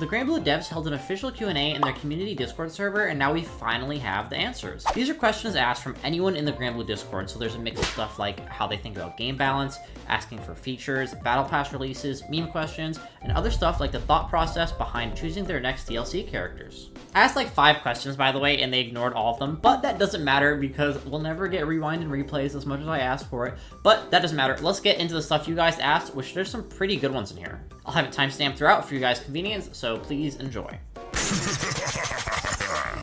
The Granblue devs held an official Q&A in their community Discord server, and now we finally have the answers. These are questions asked from anyone in the Granblue Discord, so there's a mix of stuff like how they think about game balance, asking for features, battle pass releases, meme questions, and other stuff like the thought process behind choosing their next DLC characters. I asked like 5 questions, by the way, and they ignored all of them, but that doesn't matter because we'll never get rewind and replays as much as I asked for it, but that doesn't matter. Let's get into the stuff you guys asked, which there's some pretty good ones in here. I'll have it timestamped throughout for you guys' convenience, so please enjoy.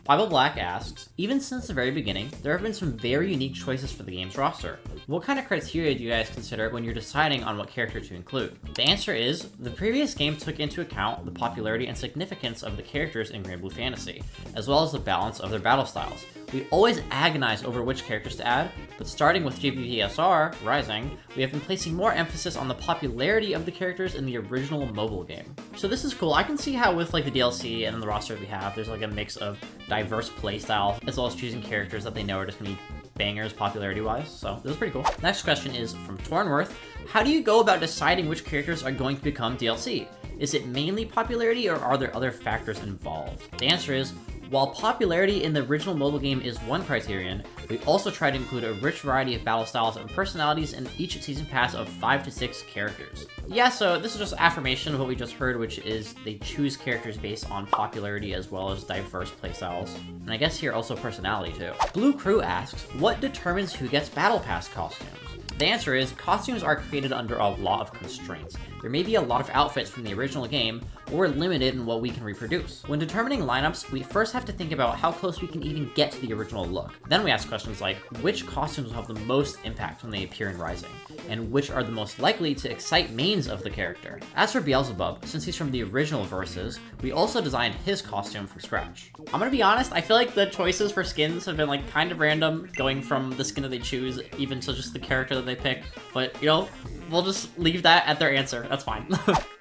Bible Black asks, even since the very beginning, there have been some very unique choices for the game's roster. What kind of criteria do you guys consider when you're deciding on what character to include? The answer is, the previous game took into account the popularity and significance of the characters in Granblue Fantasy, as well as the balance of their battle styles. We always agonize over which characters to add, but starting with gbvsr, Rising, we have been placing more emphasis on the popularity of the characters in the original mobile game. So this is cool. I can see how with like the DLC and then the roster we have, there's like a mix of diverse playstyles, as well as choosing characters that they know are just gonna be bangers popularity-wise, so this is pretty cool. Next question is from Tornworth. How do you go about deciding which characters are going to become DLC? Is it mainly popularity, or are there other factors involved? The answer is, while popularity in the original mobile game is one criterion, we also try to include a rich variety of battle styles and personalities in each season pass of 5 to 6 characters. Yeah, so this is just affirmation of what we just heard, which is they choose characters based on popularity as well as diverse playstyles. And I guess here also personality too. Blue Crew asks, what determines who gets battle pass costumes? The answer is, costumes are created under a lot of constraints. There may be a lot of outfits from the original game, but we're limited in what we can reproduce. When determining lineups, we first have to think about how close we can even get to the original look. Then we ask questions like, which costumes will have the most impact when they appear in Rising, and which are the most likely to excite mains of the character. As for Beelzebub, since he's from the original Versus, we also designed his costume from scratch. I'm gonna be honest, I feel like the choices for skins have been like kind of random, going from the skin that they choose, even to just the character that they pick, but you know, we'll just leave that at their answer, that's fine.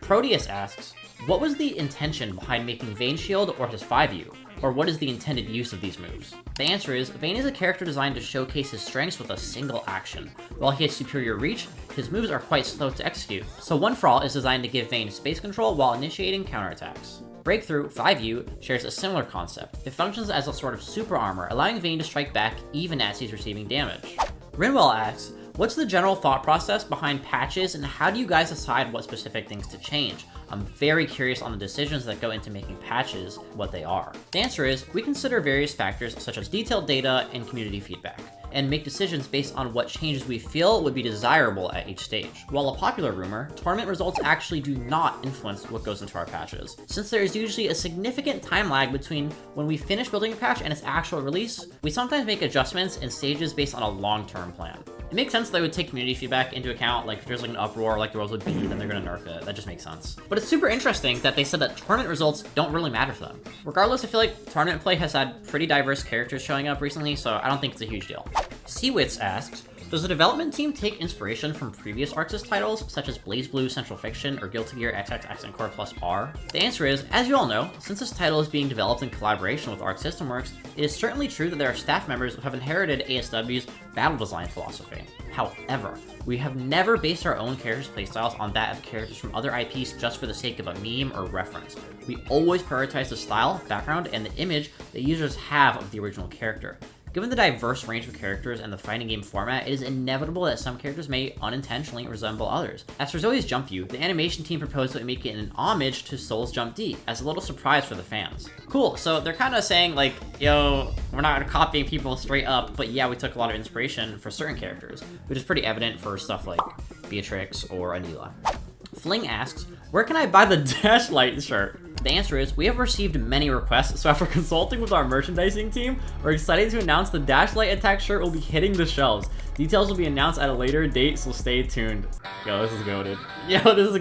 Proteus asks, what was the intention behind making Vane shield or his 5U? Or what is the intended use of these moves? The answer is, Vane is a character designed to showcase his strengths with a single action. While he has superior reach, his moves are quite slow to execute. So One For All is designed to give Vane space control while initiating counterattacks. Breakthrough 5U shares a similar concept. It functions as a sort of super armor, allowing Vane to strike back even as he's receiving damage. Rinwell asks, what's the general thought process behind patches, and how do you guys decide what specific things to change? I'm very curious on the decisions that go into making patches what they are. The answer is, we consider various factors such as detailed data and community feedback, and make decisions based on what changes we feel would be desirable at each stage. While a popular rumor, tournament results actually do not influence what goes into our patches, since there is usually a significant time lag between when we finish building a patch and its actual release. We sometimes make adjustments in stages based on a long-term plan. It makes sense that they would take community feedback into account, like if there's like an uproar like there was with B, then they're gonna nerf it. That just makes sense. But it's super interesting that they said that tournament results don't really matter to them. Regardless, I feel like tournament play has had pretty diverse characters showing up recently, so I don't think it's a huge deal. Seawits asks, does the development team take inspiration from previous ArcSys titles, such as BlazBlue, Central Fiction, or Guilty Gear XXX and Core Plus R? The answer is, as you all know, since this title is being developed in collaboration with Arc System Works, it is certainly true that there are staff members who have inherited ASW's battle design philosophy. However, we have never based our own characters' playstyles on that of characters from other IPs just for the sake of a meme or reference. We always prioritize the style, background, and the image that users have of the original character. Given the diverse range of characters and the fighting game format, it is inevitable that some characters may unintentionally resemble others. As for Zoe's Jump View, the animation team proposed that we make it an homage to Soul's Jump D, as a little surprise for the fans. Cool, so they're kind of saying like, yo, we're not copying people straight up, but yeah, we took a lot of inspiration for certain characters, which is pretty evident for stuff like Beatrix or Anila. Fling asks, where can I buy the Dashlight shirt? The answer is, we have received many requests, so after consulting with our merchandising team, we're excited to announce the Dashlight Attack shirt will be hitting the shelves. Details will be announced at a later date, so stay tuned. Yo, this is goated. Yo,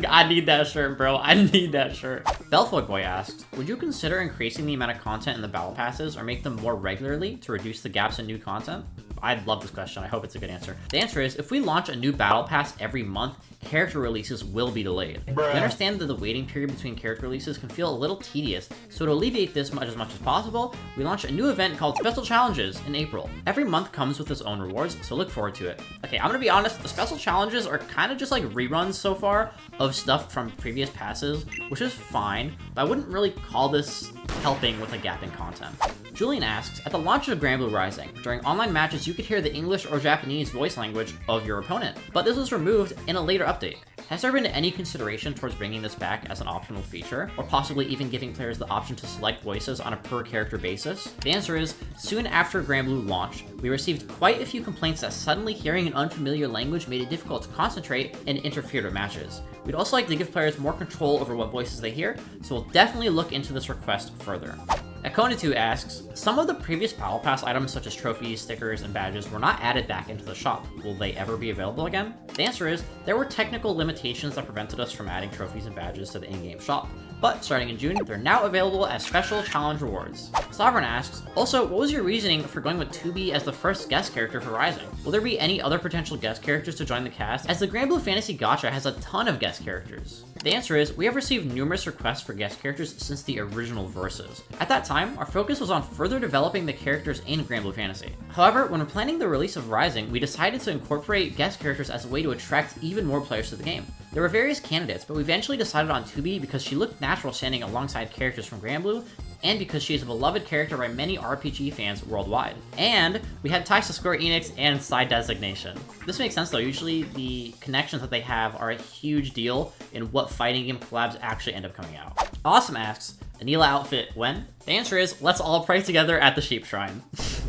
I need that shirt, bro. I need that shirt. Belfoy Boy asks, would you consider increasing the amount of content in the battle passes or make them more regularly to reduce the gaps in new content? I love this question. I hope it's a good answer. The answer is, if we launch a new battle pass every month, character releases will be delayed. We understand that the waiting period between character releases can feel a little tedious, so to alleviate this as much as possible, we launch a new event called Special Challenges in April. Every month comes with its own rewards, so look forward to it. Okay, I'm gonna be honest, the Special Challenges are kind of just like reruns so far of stuff from previous passes, which is fine, but I wouldn't really call this helping with a gap in content. Julian asks, at the launch of Granblue Rising, during online matches you could hear the English or Japanese voice language of your opponent, but this was removed in a later update. Has there been any consideration towards bringing this back as an optional feature, or possibly even giving players the option to select voices on a per character basis? The answer is, soon after Granblue launched, we received quite a few complaints that suddenly hearing an unfamiliar language made it difficult to concentrate and interfered with matches. We'd also like to give players more control over what voices they hear, so we'll definitely look into this request further. Akona2 asks, some of the previous Battle Pass items such as trophies, stickers, and badges were not added back into the shop. Will they ever be available again? The answer is, there were technical limitations that prevented us from adding trophies and badges to the in-game shop, but starting in June, they're now available as special challenge rewards. Sovereign asks, also, what was your reasoning for going with 2B as the first guest character for Rising? Will there be any other potential guest characters to join the cast, as the Granblue Fantasy Gacha has a ton of guest characters? The answer is, we have received numerous requests for guest characters since the original Versus. At that time, our focus was on further developing the characters in Granblue Fantasy. However, when planning the release of Rising, we decided to incorporate guest characters as a way to attract even more players to the game. There were various candidates, but we eventually decided on 2B because she looked natural standing alongside characters from Granblue, and because she is a beloved character by many RPG fans worldwide. And we had ties to Square Enix and side designation. This makes sense though, usually the connections that they have are a huge deal in what fighting game collabs actually end up coming out. Awesome asks, Anila outfit when? The answer is, let's all pray together at the Sheep Shrine.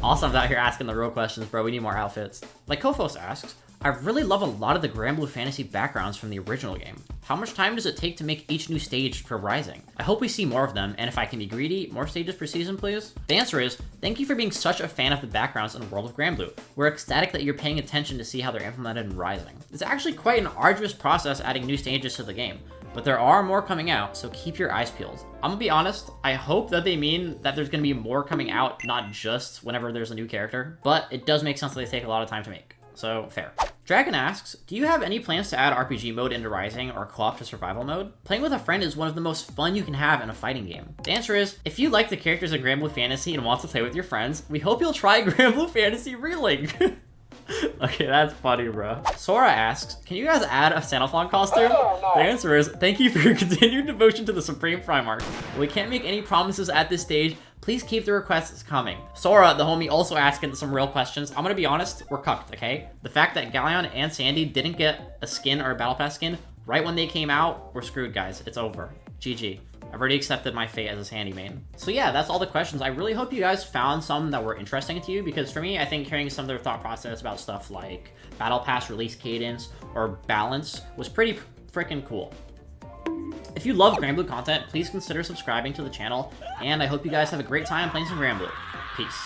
Awesome's out here asking the real questions, bro, we need more outfits. Like Kofos asks, I really love a lot of the Granblue Fantasy backgrounds from the original game. How much time does it take to make each new stage for Rising? I hope we see more of them, and if I can be greedy, more stages per season, please? The answer is, thank you for being such a fan of the backgrounds in World of Granblue. We're ecstatic that you're paying attention to see how they're implemented in Rising. It's actually quite an arduous process adding new stages to the game, but there are more coming out, so keep your eyes peeled. I'm gonna be honest, I hope that they mean that there's gonna be more coming out, not just whenever there's a new character, but it does make sense that they take a lot of time to make. So, fair. Dragon asks, do you have any plans to add RPG mode into Rising or co-op to survival mode? Playing with a friend is one of the most fun you can have in a fighting game. The answer is, if you like the characters in Granblue Fantasy and want to play with your friends, we hope you'll try Granblue Fantasy Relink. Okay, that's funny, bro. Sora asks, can you guys add a Sandalphon costume? The answer is, thank you for your continued devotion to the Supreme Primarch. We can't make any promises at this stage. Please keep the requests coming. Sora, the homie, also asking some real questions. I'm gonna be honest, we're cucked, okay? The fact that Galleon and Sandy didn't get a skin or a Battle Pass skin right when they came out, we're screwed, guys. It's over. GG. I've already accepted my fate as a Sandy main. So yeah, that's all the questions. I really hope you guys found some that were interesting to you, because for me, I think hearing some of their thought process about stuff like Battle Pass release cadence or balance was pretty freaking cool. If you love Granblue content, please consider subscribing to the channel, and I hope you guys have a great time playing some Granblue. Peace.